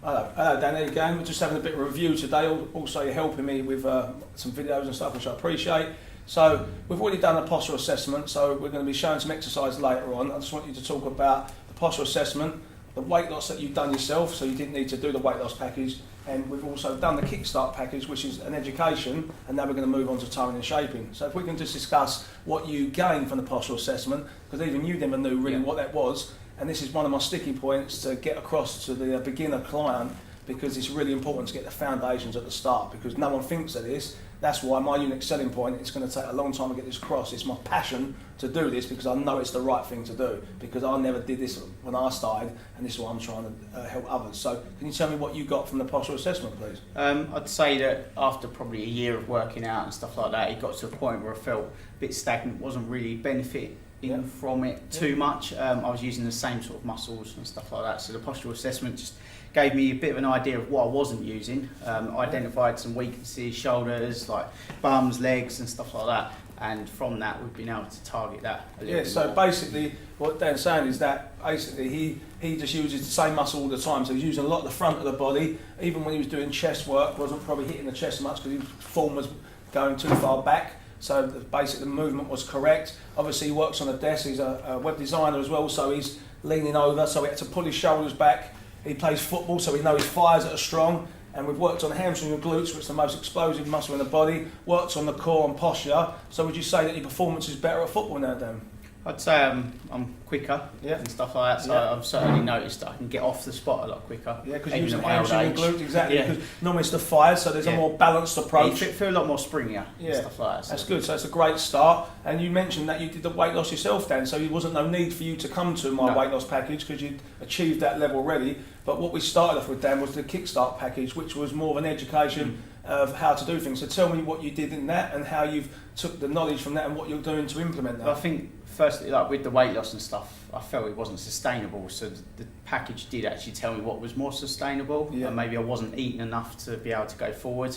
Hello Dan, again. We're just having a bit of a review today. Also, you're helping me with some videos and stuff, which I appreciate. So we've already done a postural assessment, so we're going to be showing some exercise later on. I just want you to talk about the postural assessment, the weight loss that you've done yourself, so you didn't need to do the weight loss package, and we've also done the kickstart package, which is an education, and now we're going to move on to toning and shaping. So if we can just discuss what you gained from the postural assessment, because even you never knew really what that was, and this is one of my sticking points to get across to the beginner client, because it's really important to get the foundations at the start, because no one thinks of this. That's why my unique selling point, it's going to take a long time to get this across. It's my passion to do this because I know it's the right thing to do, because I never did this when I started, and this is what I'm trying to help others. So can you tell me what you got from the postural assessment, please? I'd say that after probably a year of working out and stuff like that, it got to a point where I felt a bit stagnant, wasn't really benefiting from it too much. I was using the same sort of muscles and stuff like that, so the postural assessment just gave me a bit of an idea of what I wasn't using. Identified some weaknesses, shoulders, like bums, legs and stuff like that, and from that we've been able to target that a little bit so more. Basically what Dan's saying is that basically he just uses the same muscle all the time, so he's using a lot of the front of the body. Even when he was doing chest work, wasn't probably hitting the chest much because his form was going too far back. So basically the movement was correct. Obviously he works on a desk, he's a web designer as well, so he's leaning over, so he had to pull his shoulders back. He plays football, so we know his thighs are strong, and we've worked on hamstring and glutes, which is the most explosive muscle in the body, worked on the core and posture. So would you say that your performance is better at football now, Dan? I'd say I'm quicker and stuff like that, so I've certainly noticed that I can get off the spot a lot quicker. Yeah, because you're using hamstring and glutes, exactly, because normally it's the thighs, so there's a more balanced approach. You feel a lot more springier and stuff like that. So. That's good, so it's a great start. And you mentioned that you did the weight loss yourself, Dan, so there wasn't no need for you to come to my weight loss package because you'd achieved that level already. But what we started off with, Dan, was the kickstart package, which was more of an education of how to do things. So tell me what you did in that and how you've took the knowledge from that and what you're doing to implement that. Well, I think firstly, like with the weight loss and stuff, I felt it wasn't sustainable. So the package did actually tell me what was more sustainable, and maybe I wasn't eating enough to be able to go forward.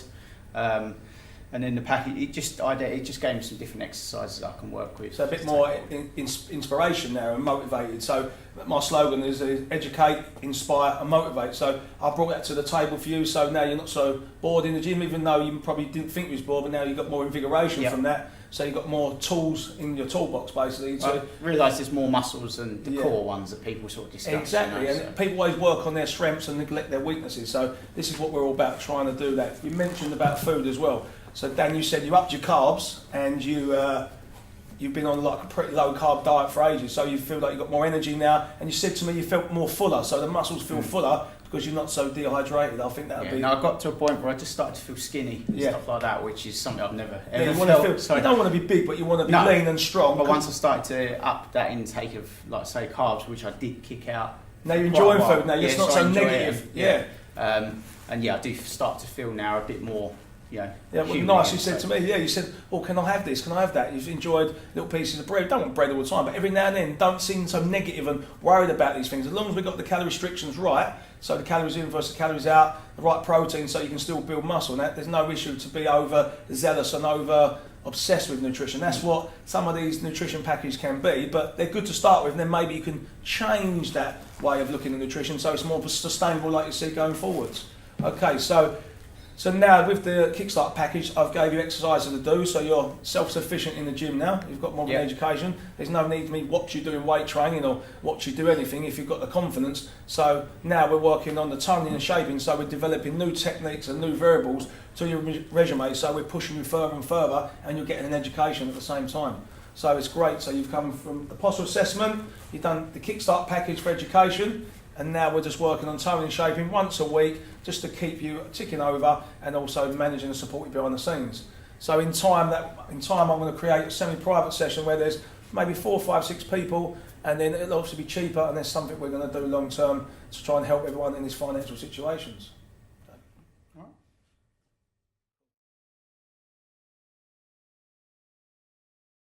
And then the package, it just gave me some different exercises I can work with. So a bit more inspiration there and motivated. So my slogan is educate, inspire and motivate. So I brought that to the table for you, so now you're not so bored in the gym, even though you probably didn't think you was bored, but now you've got more invigoration from that. So you've got more tools in your toolbox, basically. So I realise there's more muscles than the core ones that people sort of discuss. Exactly, and people always work on their strengths and neglect their weaknesses. So this is what we're all about, trying to do that. You mentioned about food as well. So Dan, you said you upped your carbs and you've been on like a pretty low carb diet for ages, so you feel like you've got more energy now, and you said to me you felt more fuller, so the muscles feel fuller because you're not so dehydrated. I think that would be... No, I got to a point where I just started to feel skinny and stuff like that, which is something I've never ever felt. You don't want to be big, but you want to be lean and strong. But once I started to up that intake of, like say, carbs, which I did kick out. Now you're enjoying food now, you're not so negative. And I do start to feel now a bit more... well, nice. You said to me, you said, "Well, can I have this? Can I have that?" You've enjoyed little pieces of bread. Don't want bread all the time, but every now and then, don't seem so negative and worried about these things. As long as we've got the calorie restrictions right, so the calories in versus the calories out, the right protein, so you can still build muscle. And that there's no issue to be over zealous and over obsessed with nutrition. That's what some of these nutrition packages can be, but they're good to start with. And then maybe you can change that way of looking at nutrition, so it's more sustainable, like you see, going forwards. Okay, So now with the Kickstart package, I've gave you exercises to do, so you're self-sufficient in the gym now. You've got more of an education. There's no need for me to watch you doing weight training or watch you do anything if you've got the confidence. So now we're working on the toning and shaping, so we're developing new techniques and new variables to your resume, so we're pushing you further and further, and you're getting an education at the same time. So it's great. So you've come from the postural assessment, you've done the Kickstart package for education, and now we're just working on toning and shaping once a week just to keep you ticking over and also managing and support you behind the scenes. So in time I'm going to create a semi-private session where there's maybe 4, 5, 6 people, and then it'll also be cheaper, and there's something we're going to do long term to try and help everyone in these financial situations.